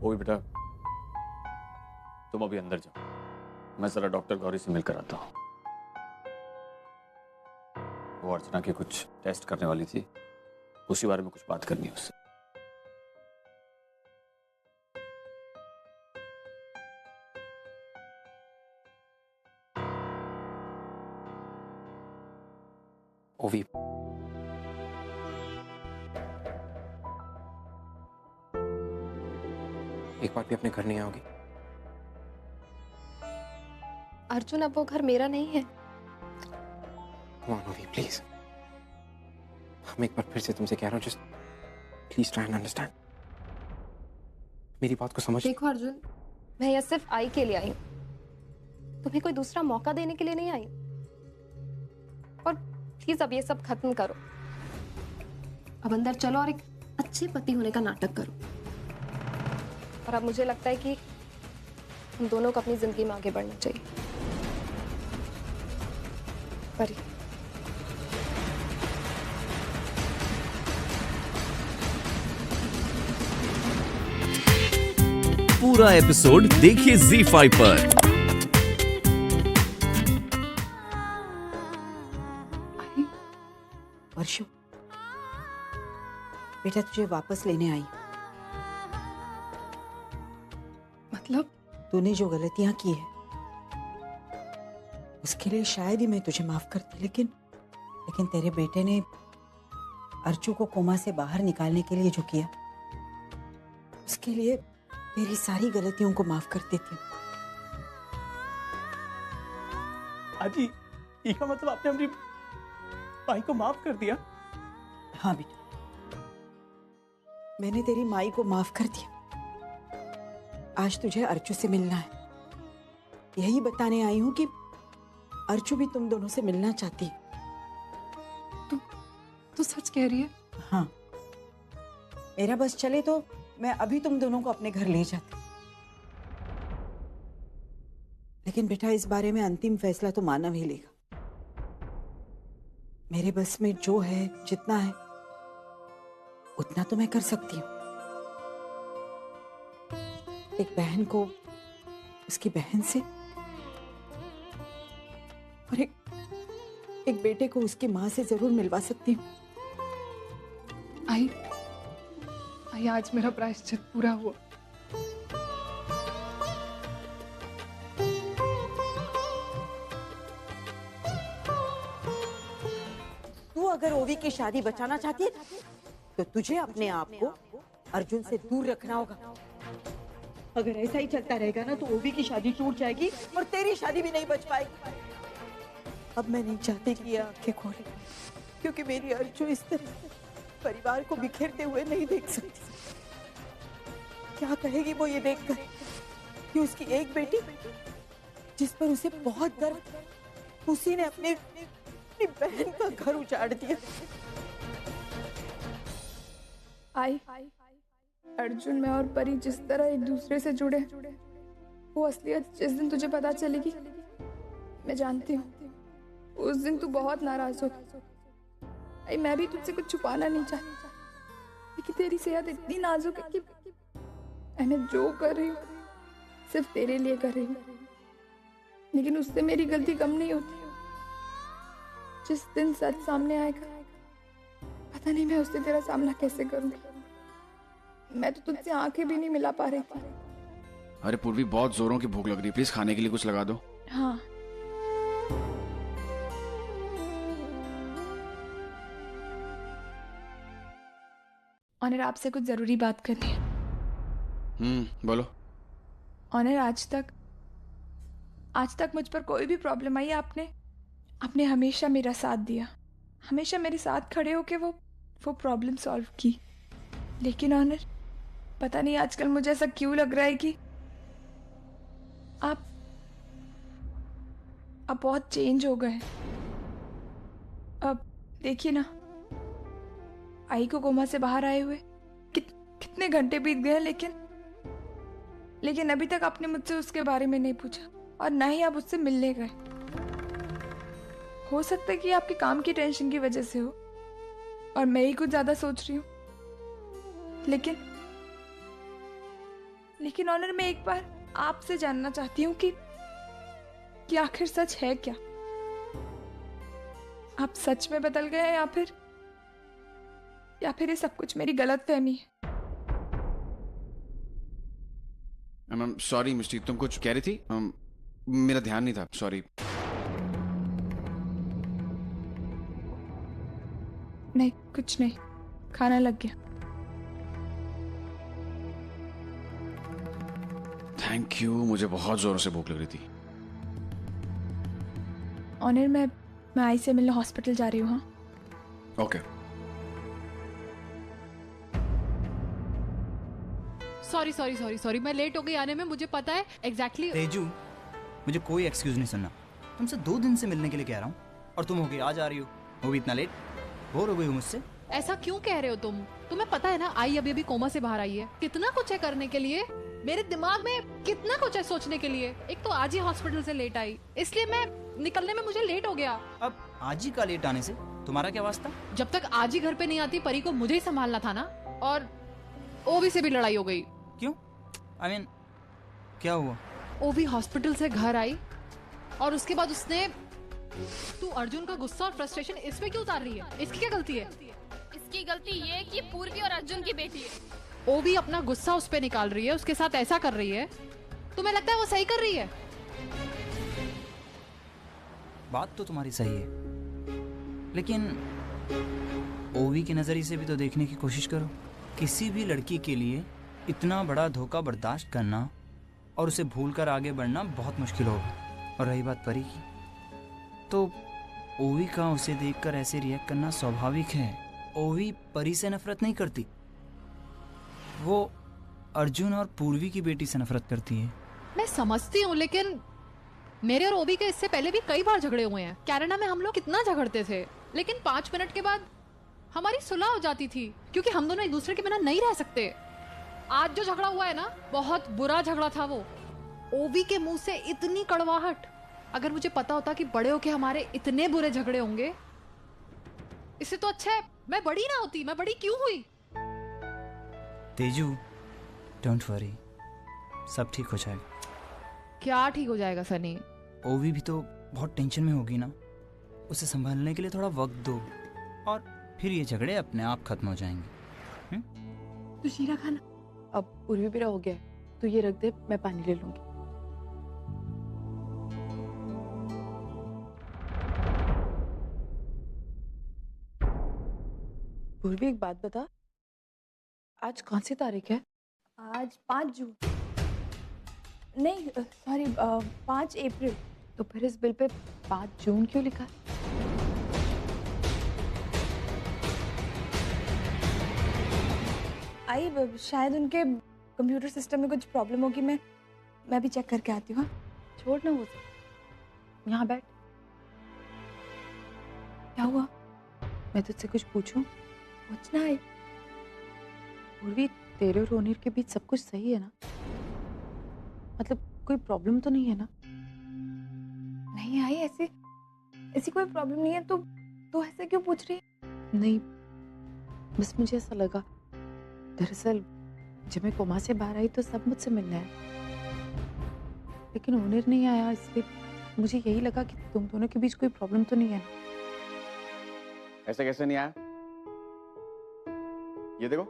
वो भी बेटा, तुम अभी अंदर जाओ, मैं जरा डॉक्टर गौरी से मिलकर आता हूँ। वो अर्चना की कुछ टेस्ट करने वाली थी, उसी बारे में कुछ बात करनी है उससे। ओवी, एक बार भी अपने घर नहीं आओगी? अर्जुन, अब वो घर मेरा नहीं है। Come on, ओवी, प्लीज। हम एक बार फिर से तुमसे कह रहा हूँ, just please try and understand. मेरी बात को समझ। देखो अर्जुन, मैं यहाँ सिर्फ आई के लिए आई हूँ, तुम्हें कोई दूसरा मौका देने के लिए नहीं आई। और प्लीज अब ये सब खत्म करो। अब अंदर चलो और एक अच्छे पति होने का नाटक करो। और अब मुझे लगता है कि हम दोनों को अपनी जिंदगी में आगे बढ़ना चाहिए। परी, पूरा एपिसोड देखिए ZEE5 पर। वर्षु, बेटा तुझे वापस लेने आई। मतलब? तूने जो गलतियां की है उसके लिए शायद ही मैं तुझे माफ करती, लेकिन तेरे बेटे ने अर्चू को कोमा से बाहर निकालने के लिए जो किया, उसके लिए तेरी सारी गलतियों को माफ कर देती हूँ। आजी, इसका मतलब आपने अपनी भाई को माफ कर दिया? हाँ बेटा, मैंने तेरी माई को माफ कर दिया। आज तुझे अर्चू से मिलना है। यही बताने आई हूँ कि अर्चू भी तुम दोनों से मिलना चाहती है। तू सच कह रही है? हाँ, मेरा बस चले तो मैं अभी तुम दोनों को अपने घर ले जाती। लेकिन बेटा, इस बारे में अंतिम फैसला तो मानव ही लेगा। मेरे बस में जो है, जितना है, उतना तो मैं कर सकती हूँ। एक बहन को उसकी बहन से और एक बेटे को उसकी माँ से जरूर मिलवा सकती हूँ। आई, आज मेरा प्रायश्चित पूरा हुआ। तू अगर ओवी की शादी बचाना चाहती है तो तुझे अपने आप को अर्जुन से दूर रखना होगा। अगर ऐसा ही चलता रहेगा ना तो ओवी की शादी टूट जाएगी और तेरी शादी भी नहीं बच पाएगी। अब मैं नहीं चाहती कि ये आंखें खोले, क्योंकि मेरी अर्जु इस तरह परिवार को बिखेरते हुए नहीं देख सकती। क्या कहेगी वो ये देखकर कि उसकी एक बेटी, जिस पर उसे बहुत गर्व, उसी ने अपनी बहन का घर उजाड़ दिया। आई, अर्जुन, मैं और परी जिस तरह एक दूसरे से जुड़े, वो असलियत जिस दिन तुझे पता चलेगी, मैं जानती हूँ उस दिन तू बहुत नाराज होगी। आई, मैं भी तुझसे कुछ छुपाना नहीं चाहती, लेकिन तेरी सेहत इतनी नाजुक है कि मैं जो कर रही हूँ सिर्फ तेरे लिए कर रही हूँ, लेकिन उससे मेरी गलती कम नहीं होती। जिस दिन सच सामने आएगा, पता नहीं मैं उससे तेरा सामना कैसे करूंगी। मैं तो तुझसे आंखें भी नहीं मिला पा रही थी। अरे पूर्वी, बहुत जोरों की भूख लग रही है, प्लीज खाने के लिए कुछ लगा दो। हाँ, ऑनर, आपसे कुछ जरूरी बात करनी है। बोलो। ऑनर, आज तक मुझ पर कोई भी प्रॉब्लम आई, आपने हमेशा मेरा साथ दिया, हमेशा मेरे साथ खड़े होके वो प्रॉब्लम सॉल्व की। लेकिन ऑनर, पता नहीं आजकल मुझे ऐसा क्यों लग रहा है कि आप बहुत चेंज हो गए। अब देखिए ना, आई को कोमा से बाहर आए हुए कितने घंटे बीत गए, लेकिन अभी तक आपने मुझसे उसके बारे में नहीं पूछा और ना ही आप उससे मिलने गए। हो सकता है कि आपके काम की टेंशन की वजह से हो और मैं ही कुछ ज्यादा सोच रही हूँ, लेकिन ऑनर, मैं एक बार आपसे जानना चाहती हूँ कि आखिर सच है क्या? आप सच में बदल गए हैं या फिर ये सब कुछ मेरी गलतफहमी है? मैम सॉरी मिस्टी, तुम कुछ कह रही थी? मेरा ध्यान नहीं था, सॉरी। नहीं, कुछ नहीं, खाना लग गया। थैंक यू, मुझे बहुत जोरों से भूख लग रही थी। ऑनर, मैं आई से मिलने हॉस्पिटल जा रही हूँ। हाँ, ओके। सॉरी, मैं लेट हो गई आने में, मुझे पता है एग्जैक्टली। तेजू, मुझे कोई एक्सक्यूज नहीं सुनना। तुमसे 2 दिन से मिलने के लिए कह रहा हूँ और तुम हो गई आज आ रही हो, वो भी इतना लेट। बोर हो गई हो मुझसे? ऐसा क्यों कह रहे हो तुम? तुम्हें पता है ना, आई अभी कोमा से बाहर आई है। कितना कुछ है करने के लिए, मेरे दिमाग में कितना कुछ है सोचने के लिए। एक तो आज ही हॉस्पिटल से लेट आई, इसलिए मैं निकलने में मुझे लेट हो गया। अब आज ही का लेट आने से तुम्हारा क्या वास्ता? जब तक आज ही घर पे नहीं आती, परी को मुझे ही संभालना था ना। और ओवी से भी लड़ाई हो गई। क्यों? I mean, क्या हुआ? ओवी हॉस्पिटल से घर आई और उसके बाद उसने, तू अर्जुन का गुस्सा और फ्रस्ट्रेशन इस पे क्यों उतार रही है? इसकी क्या गलती है? इसकी गलती ये है कि पूर्वी और अर्जुन की बेटी है। ओवी अपना गुस्सा उस पे निकाल रही है, उसके साथ ऐसा कर रही है। तुम्हें लगता है वो सही कर रही है? बात तो तुम्हारी सही है, लेकिन ओवी के नजरिए से भी तो देखने की कोशिश करो। किसी भी लड़की के लिए इतना बड़ा धोखा बर्दाश्त करना और उसे भूलकर आगे बढ़ना बहुत मुश्किल होगा। और रही बात परी की, तो ओवी का उसे देखकर ऐसे रिएक्ट करना स्वाभाविक है। ओवी परी से नफरत नहीं करती, वो अर्जुन और पूर्वी की बेटी से नफरत करती है। मैं समझती हूँ, लेकिन मेरे और ओवी के इससे पहले भी कई बार झगड़े हुए हैं। कनाडा में हम लोग कितना झगड़ते थे, लेकिन 5 मिनट के बाद हमारी सुलह हो जाती थी, क्योंकि हम दोनों एक दूसरे के बिना नहीं रह सकते। आज जो झगड़ा हुआ है ना, बहुत बुरा झगड़ा था वो। ओवी के मुंह से इतनी कड़वाहट। अगर मुझे पता होता कि बड़े होके हमारे इतने बुरे झगड़े होंगे, इससे तो अच्छा है मैं बड़ी ना होती। मैं बड़ी क्यों हुई? तेजू, डोंट वरी, सब ठीक हो जाएगा। क्या ठीक हो जाएगा सनी? ओवी भी तो बहुत टेंशन में होगी ना, उसे संभालने के लिए थोड़ा वक्त दो और फिर ये झगड़े अपने आप खत्म हो जाएंगे। तो शीरा खाना अब पूर्वी मेरा हो गया, तो ये रख दे, मैं पानी ले लूंगी। पूर्वी, एक बात बता, आज कौन सी तारीख है? आज 5 जून, नहीं सॉरी 5 अप्रैल। तो फिर इस बिल पे 5 जून क्यों लिखा है? आई शायद उनके कंप्यूटर सिस्टम में कुछ प्रॉब्लम होगी। मैं भी चेक करके आती हूँ। छोड़ ना वो सब, यहाँ बैठ। क्या हुआ? मैं तुझसे कुछ पूछूं? पूछना है। पूर्वी, तेरे और रोनिर के बीच सब कुछ सही है ना? मतलब कोई प्रॉब्लम तो नहीं है ना? नहीं आई, ऐसी कोई प्रॉब्लम नहीं है। तो ऐसे क्यों पूछ रही है? नहीं, बस मुझे ऐसा लगा। दरअसल जब मैं कोमा से बाहर आई तो सब मुझसे मिलने आए, लेकिन ओनर नहीं आया, इसलिए मुझे यही लगा कि तुम दोनों के बीच कोई प्रॉब्लम तो नहीं है ना? ऐसे कैसे नहीं आया? ये देखो,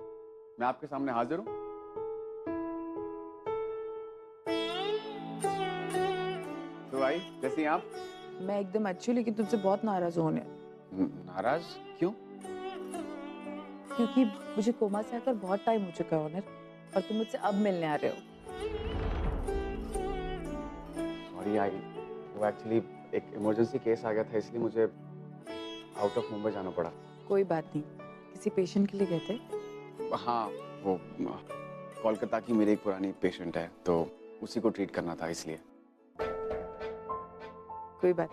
मैं आपके सामने हाजिर हूं। तो आई कैसी हैं आप? मैं एकदम अच्छी हूँ, लेकिन तुमसे बहुत नाराज हूँ। नाराज क्यों? क्योंकि मुझे कोमा से आकर बहुत टाइम हो चुका है ओनर, और तुम मुझसे अब मिलने आ रहे हो। सॉरी आई, वो एक्चुअली एक इमरजेंसी केस आ गया था, इसलिए मुझे आउट ऑफ मुंबई जाना पड़ा। कोई बात नहीं, किसी पेशेंट के लिए गए थे? हाँ, वो कोलकाता की मेरी एक पुरानी पेशेंट है, तो उसी को ट्रीट करना था, इसलिए। कोई बात।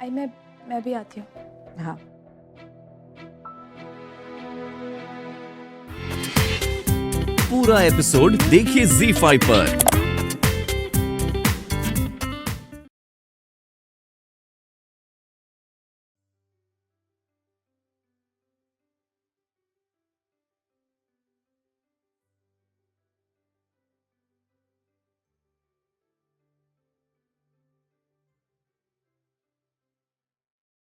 आई मैं भी आती हूँ। हाँ। पूरा एपिसोड देखिए ZEE5 पर।